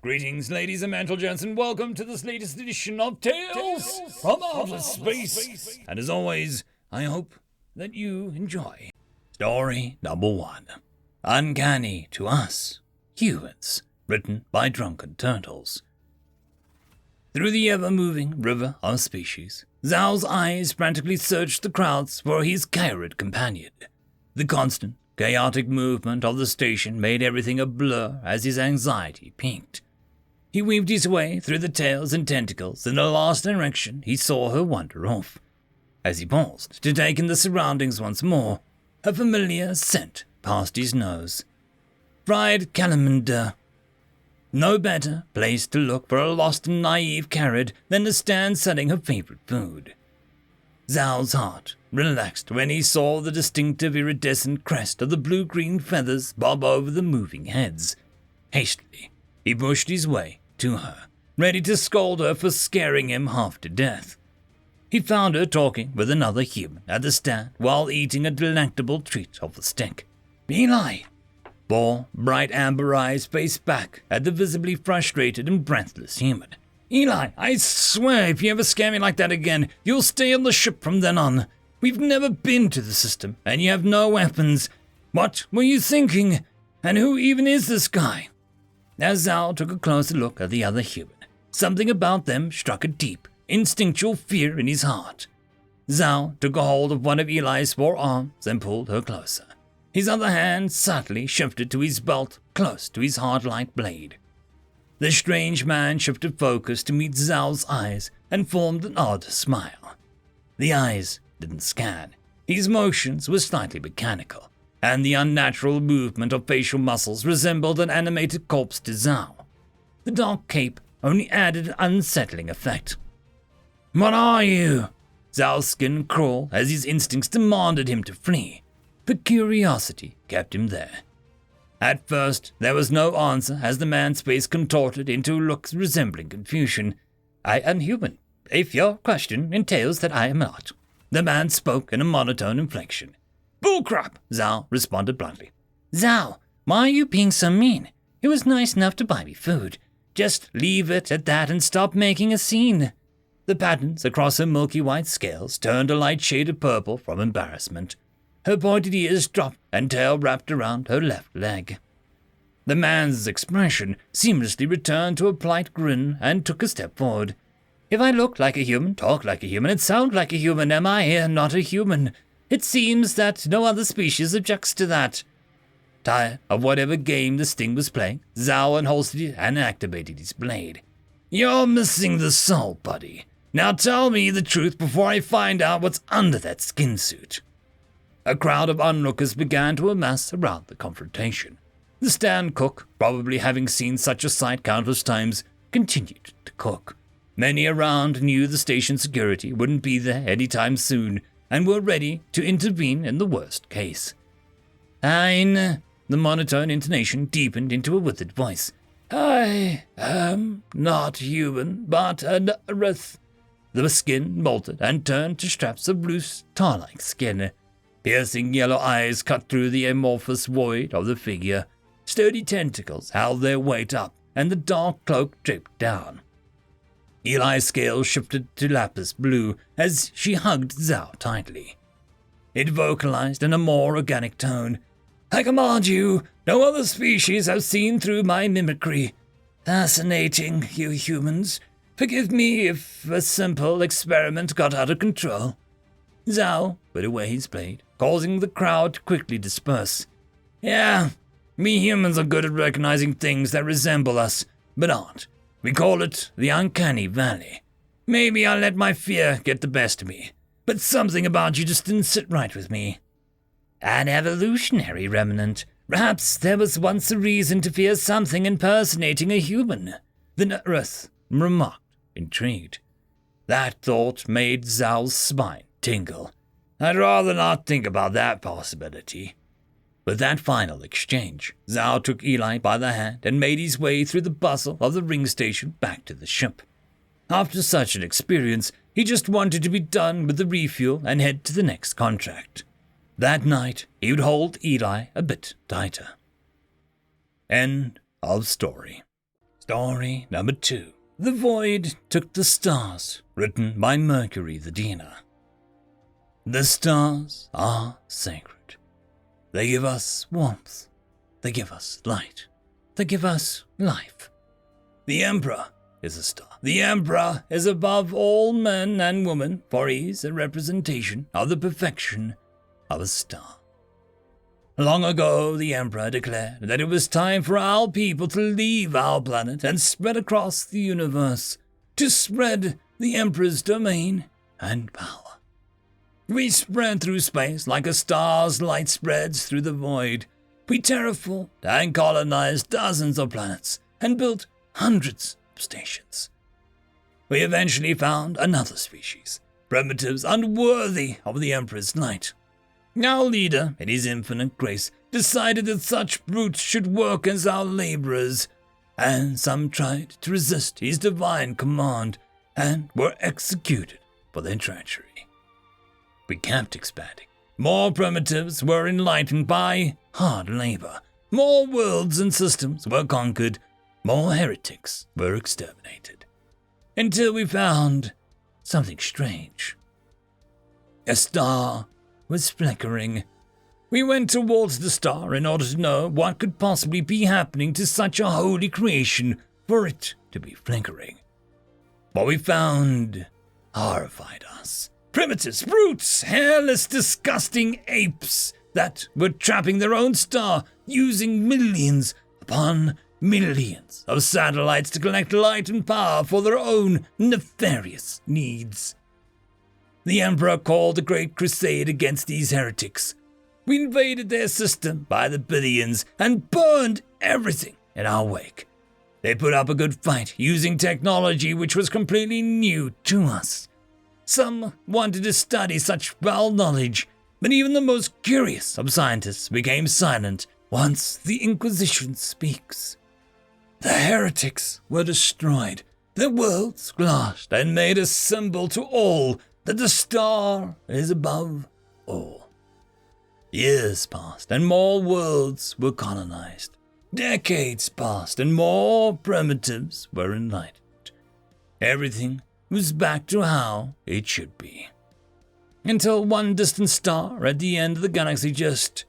Greetings, ladies and gentlemen, and welcome to this latest edition of Tales from Outer Space. And as always, I hope that you enjoy. Story number 1. Uncanny to Us, Humans, written by Drunken Turtles. Through the ever-moving river of species, Zhao's eyes frantically searched the crowds for his Kairid companion. The constant, chaotic movement of the station made everything a blur as his anxiety peaked. He weaved his way through the tails and tentacles in the last direction he saw her wander off. As he paused to take in the surroundings once more, a familiar scent passed his nose. Fried calamander. No better place to look for a lost and naive Kairid than to stand selling her favorite food. Zhao's heart relaxed when he saw the distinctive iridescent crest of the blue-green feathers bob over the moving heads. Hastily, he pushed his way to her, ready to scold her for scaring him half to death. He found her talking with another human at the stand while eating a delectable treat off a stick. Eli! Four bright amber eyes faced back at the visibly frustrated and breathless human. Eli, I swear if you ever scare me like that again, you'll stay on the ship from then on. We've never been to the system, and you have no weapons. What were you thinking? And who even is this guy? As Zhao took a closer look at the other human, something about them struck a deep, instinctual fear in his heart. Zhao took a hold of one of Eli's forearms and pulled her closer. His other hand subtly shifted to his belt, close to his hard-like blade. The strange man shifted focus to meet Zhao's eyes and formed an odd smile. The eyes didn't scan. His motions were slightly mechanical, and the unnatural movement of facial muscles resembled an animated corpse to Zhao. The dark cape only added an unsettling effect. What are you? Zhao's skin crawled as his instincts demanded him to flee, but curiosity kept him there. At first, there was no answer as the man's face contorted into looks resembling confusion. I am human, if your question entails that I am not. The man spoke in a monotone inflection. Bullcrap, Zhao responded bluntly. Zhao, why are you being so mean? It was nice enough to buy me food. Just leave it at that and stop making a scene. The patterns across her milky white scales turned a light shade of purple from embarrassment. Her pointed ears dropped and tail wrapped around her left leg. The man's expression seamlessly returned to a polite grin and took a step forward. If I look like a human, talk like a human, and sound like a human, am I not a human? It seems that no other species objects to that. Tired of whatever game the Sting was playing, Zhao unholstered and activated his blade. You're missing the soul, buddy. Now tell me the truth before I find out what's under that skin suit. A crowd of onlookers began to amass around the confrontation. The stand cook, probably having seen such a sight countless times, continued to cook. Many around knew the station security wouldn't be there anytime soon, and were ready to intervene in the worst case. The monotone intonation deepened into a withered voice. I am not human, but an Earth. The skin molted and turned to straps of loose, tar-like skin. Piercing yellow eyes cut through the amorphous void of the figure. Sturdy tentacles held their weight up, and the dark cloak draped down. Eli's scales shifted to lapis blue as she hugged Zhao tightly. It vocalized in a more organic tone. I command you, no other species have seen through my mimicry. Fascinating, you humans. Forgive me if a simple experiment got out of control. Zhao put away his blade, causing the crowd to quickly disperse. Yeah, we humans are good at recognizing things that resemble us, but aren't. We call it the Uncanny Valley. Maybe I let my fear get the best of me, but something about you just didn't sit right with me. An evolutionary remnant. Perhaps there was once a reason to fear something impersonating a human. The Earth remarked, intrigued. That thought made Zhao's spine tingle. I'd rather not think about that possibility. With that final exchange, Zhao took Eli by the hand and made his way through the bustle of the ring station back to the ship. After such an experience, he just wanted to be done with the refuel and head to the next contract. That night, he would hold Eli a bit tighter. End of story. Story number 2. The Void Took the Stars, written by Mercury the Diener. The stars are sacred. They give us warmth. They give us light. They give us life. The Emperor is a star. The Emperor is above all men and women, for he is a representation of the perfection of a star. Long ago, the Emperor declared that it was time for our people to leave our planet and spread across the universe, to spread the Emperor's domain and power. We spread through space like a star's light spreads through the void. We terraformed and colonized dozens of planets and built hundreds of stations. We eventually found another species, primitives unworthy of the Emperor's light. Our leader, in his infinite grace, decided that such brutes should work as our laborers, and some tried to resist his divine command and were executed for their treachery. We kept expanding. More primitives were enlightened by hard labor. More worlds and systems were conquered. More heretics were exterminated. Until we found something strange. A star was flickering. We went towards the star in order to know what could possibly be happening to such a holy creation for it to be flickering. What we found horrified us. Primitives, brutes, hairless, disgusting apes that were trapping their own star, using millions upon millions of satellites to collect light and power for their own nefarious needs. The Emperor called a great crusade against these heretics. We invaded their system by the billions and burned everything in our wake. They put up a good fight using technology which was completely new to us. Some wanted to study such foul knowledge, but even the most curious of scientists became silent once the Inquisition speaks. The heretics were destroyed, their worlds glassed, and made a symbol to all that the star is above all. Years passed, and more worlds were colonized. Decades passed, and more primitives were enlightened. Everything was back to how it should be. Until one distant star at the end of the galaxy just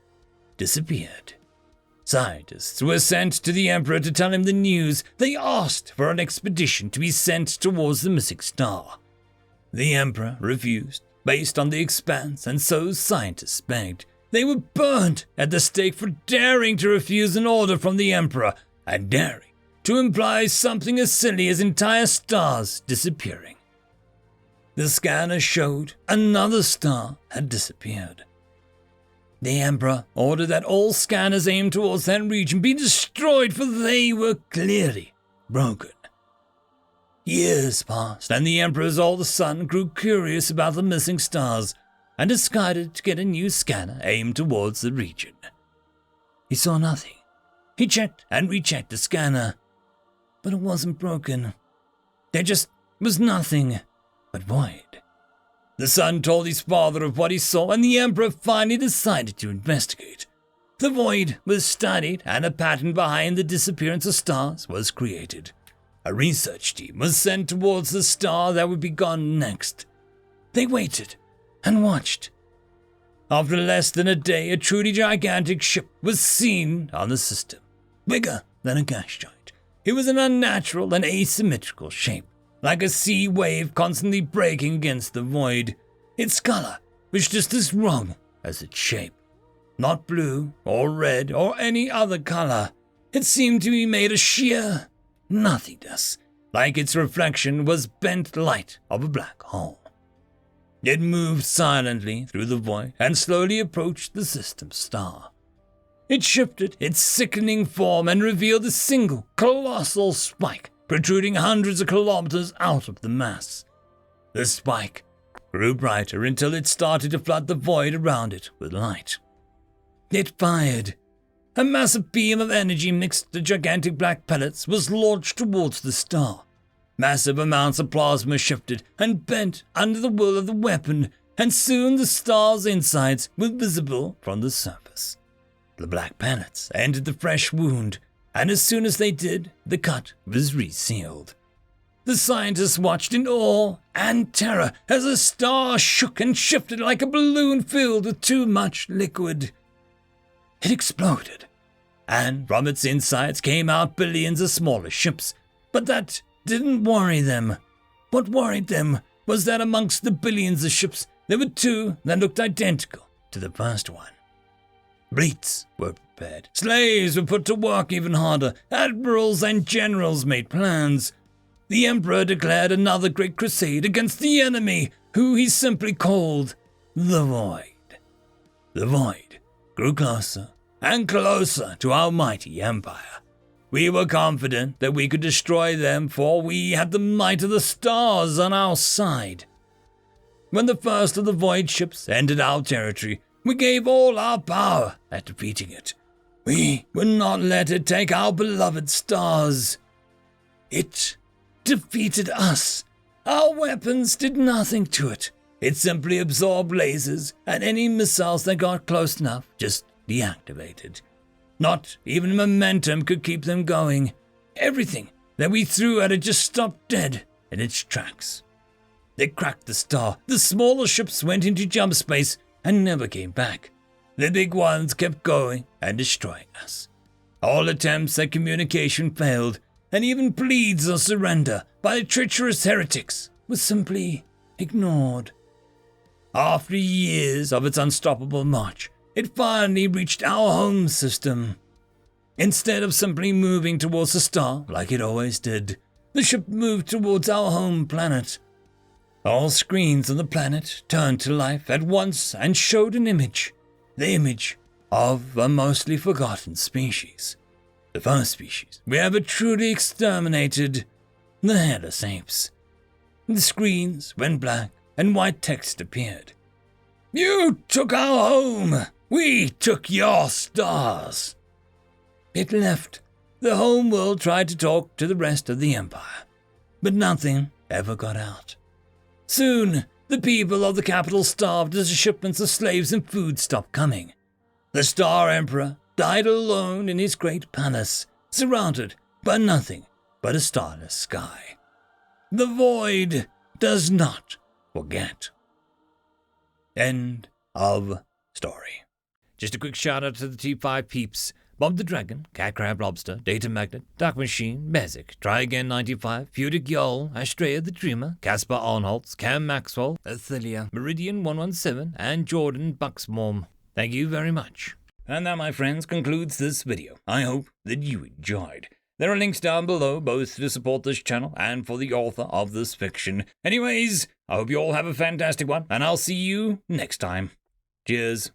disappeared. Scientists were sent to the Emperor to tell him the news. They asked for an expedition to be sent towards the missing star. The Emperor refused, based on the expanse, and so scientists begged. They were burned at the stake for daring to refuse an order from the Emperor, and daring to imply something as silly as entire stars disappearing. The scanner showed another star had disappeared. The Emperor ordered that all scanners aimed towards that region be destroyed, for they were clearly broken. Years passed, and the Emperor's oldest son grew curious about the missing stars and decided to get a new scanner aimed towards the region. He saw nothing. He checked and rechecked the scanner, but it wasn't broken. There just was nothing but void. The son told his father of what he saw, and the Emperor finally decided to investigate. The void was studied, and a pattern behind the disappearance of stars was created. A research team was sent towards the star that would be gone next. They waited and watched. After less than a day, a truly gigantic ship was seen on the system, bigger than a gas giant. It was an unnatural and asymmetrical shape, like a sea wave constantly breaking against the void. Its color was just as wrong as its shape. Not blue or red or any other color. It seemed to be made of sheer nothingness, like its reflection was bent light of a black hole. It moved silently through the void and slowly approached the system star. It shifted its sickening form and revealed a single colossal spike protruding hundreds of kilometers out of the mass. The spike grew brighter until it started to flood the void around it with light. It fired. A massive beam of energy mixed with gigantic black pellets was launched towards the star. Massive amounts of plasma shifted and bent under the will of the weapon, and soon the star's insides were visible from the surface. The black pellets entered the fresh wound, and as soon as they did, the cut was resealed. The scientists watched in awe and terror as the star shook and shifted like a balloon filled with too much liquid. It exploded, and from its insides came out billions of smaller ships, but that didn't worry them. What worried them was that amongst the billions of ships, there were two that looked identical to the first one. Fleets were prepared. Slaves were put to work even harder. Admirals and generals made plans. The Emperor declared another great crusade against the enemy, who he simply called the Void. The Void grew closer and closer to our mighty empire. We were confident that we could destroy them, for we had the might of the stars on our side. When the first of the Void ships entered our territory, we gave all our power at defeating it. We would not let it take our beloved stars. It defeated us. Our weapons did nothing to it. It simply absorbed lasers, and any missiles that got close enough just deactivated. Not even momentum could keep them going. Everything that we threw at it just stopped dead in its tracks. They cracked the star. The smaller ships went into jump space and never came back. The big ones kept going and destroying us. All attempts at communication failed, and even pleads of surrender by the treacherous heretics was simply ignored. After years of its unstoppable march, it finally reached our home system. Instead of simply moving towards the star like it always did, the ship moved towards our home planet. All screens on the planet turned to life at once and showed an image, the image of a mostly forgotten species. The first species we ever truly exterminated, the hairless apes. The screens went black and white text appeared. "You took our home! We took your stars!" It left. The home world tried to talk to the rest of the empire, but nothing ever got out. Soon, the people of the capital starved as the shipments of slaves and food stopped coming. The Star Emperor died alone in his great palace, surrounded by nothing but a starless sky. The Void does not forget. End of story. Just a quick shout out to the T5 peeps. Bob the Dragon, Cat Crab Lobster, Data Magnet, Dark Machine, Bezic, Try Again 95, Pudic Yol, Astrea the Dreamer, Caspar Arnholtz, Cam Maxwell, Athelia, Meridian 117, and Jordan Bucksmorm. Thank you very much. And that, my friends, concludes this video. I hope that you enjoyed. There are links down below, both to support this channel and for the author of this fiction. Anyways, I hope you all have a fantastic one, and I'll see you next time. Cheers.